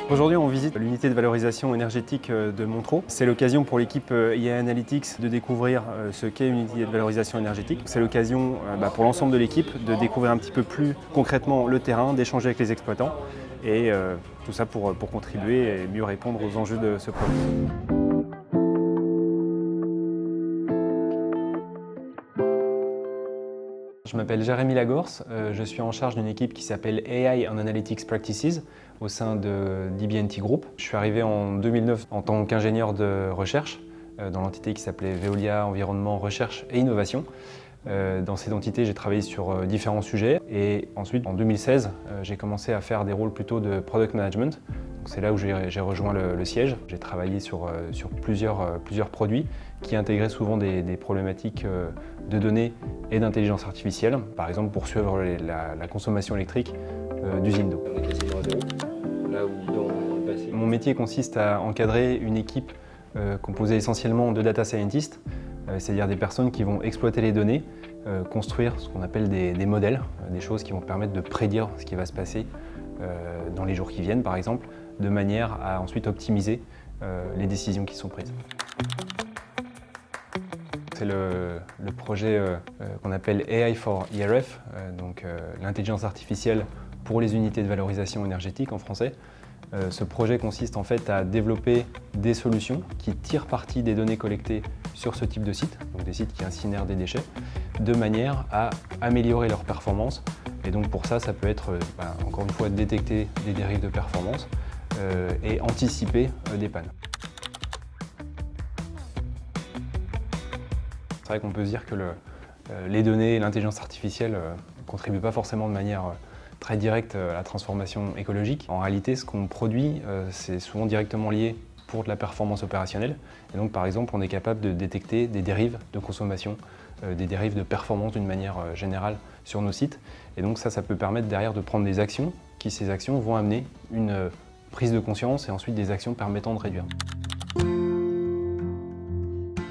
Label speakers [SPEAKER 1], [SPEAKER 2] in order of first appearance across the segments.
[SPEAKER 1] Aujourd'hui, on visite l'unité de valorisation énergétique de Montereau. C'est l'occasion pour l'équipe IA Analytics de découvrir ce qu'est une unité de valorisation énergétique. C'est l'occasion pour l'ensemble de l'équipe de découvrir un petit peu plus concrètement le terrain, d'échanger avec les exploitants et tout ça pour contribuer et mieux répondre aux enjeux de ce projet. Je m'appelle Jérémy Lagorce, je suis en charge d'une équipe qui s'appelle AI and Analytics Practices au sein de DB&T Group. Je suis arrivé en 2009 en tant qu'ingénieur de recherche dans l'entité qui s'appelait Veolia Environnement, Recherche et Innovation. Dans cette entité, j'ai travaillé sur différents sujets et ensuite, en 2016, j'ai commencé à faire des rôles plutôt de product management. C'est là où j'ai rejoint le siège. J'ai travaillé sur plusieurs produits qui intégraient souvent des problématiques de données et d'intelligence artificielle, par exemple pour suivre la consommation électrique d'usines d'eau. Mon métier consiste à encadrer une équipe composée essentiellement de data scientists, c'est-à-dire des personnes qui vont exploiter les données, construire ce qu'on appelle des modèles, des choses qui vont permettre de prédire ce qui va se passer dans les jours qui viennent, par exemple, de manière à ensuite optimiser les décisions qui sont prises. C'est le projet qu'on appelle AI for ERF, donc l'intelligence artificielle pour les unités de valorisation énergétique en français. Ce projet consiste en fait à développer des solutions qui tirent parti des données collectées sur ce type de site, donc des sites qui incinèrent des déchets, de manière à améliorer leur performance. Et donc pour ça, ça peut être, encore une fois, détecter des dérives de performance et anticiper des pannes. C'est vrai qu'on peut se dire que les données et l'intelligence artificielle ne contribuent pas forcément de manière très directe à la transformation écologique. En réalité, ce qu'on produit, c'est souvent directement lié pour de la performance opérationnelle. Et donc, par exemple, on est capable de détecter des dérives de consommation, des dérives de performance d'une manière générale sur nos sites. Et donc ça peut permettre derrière de prendre des actions, ces actions vont amener une prise de conscience et ensuite des actions permettant de réduire.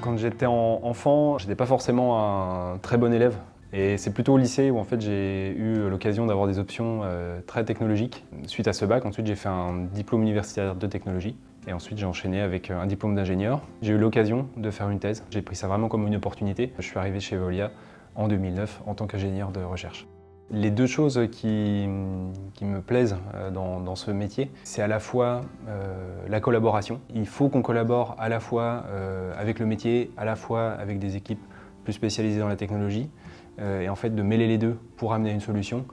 [SPEAKER 1] Quand j'étais enfant, j'étais pas forcément un très bon élève. Et c'est plutôt au lycée où en fait j'ai eu l'occasion d'avoir des options très technologiques. Suite à ce bac, ensuite j'ai fait un diplôme universitaire de technologie. Et ensuite j'ai enchaîné avec un diplôme d'ingénieur. J'ai eu l'occasion de faire une thèse. J'ai pris ça vraiment comme une opportunité. Je suis arrivé chez Veolia en 2009 en tant qu'ingénieur de recherche. Les deux choses qui me plaisent dans ce métier, c'est à la fois la collaboration. Il faut qu'on collabore à la fois avec le métier, à la fois avec des équipes plus spécialisées dans la technologie. Et en fait, de mêler les deux pour amener une solution,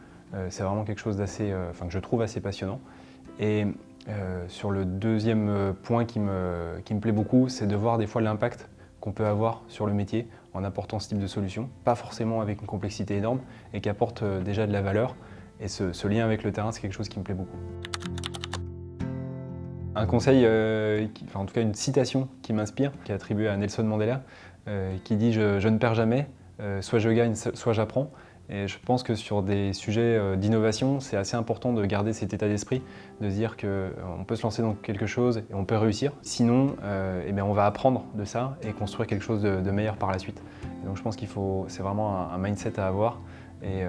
[SPEAKER 1] c'est vraiment quelque chose d'assez, que je trouve assez passionnant. Et sur le deuxième point qui me plaît beaucoup, c'est de voir des fois l'impact qu'on peut avoir sur le métier en apportant ce type de solution, pas forcément avec une complexité énorme et qui apporte déjà de la valeur. Et ce lien avec le terrain, c'est quelque chose qui me plaît beaucoup. Un conseil, en tout cas une citation qui m'inspire, qui est attribuée à Nelson Mandela, qui dit « Je ne perds jamais, soit je gagne, soit j'apprends ». Et je pense que sur des sujets d'innovation, c'est assez important de garder cet état d'esprit, de se dire qu'on peut se lancer dans quelque chose et on peut réussir. Sinon, on va apprendre de ça et construire quelque chose de meilleur par la suite. Et donc je pense c'est vraiment un mindset à avoir et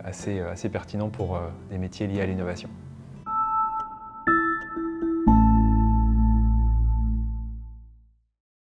[SPEAKER 1] assez pertinent pour des métiers liés à l'innovation.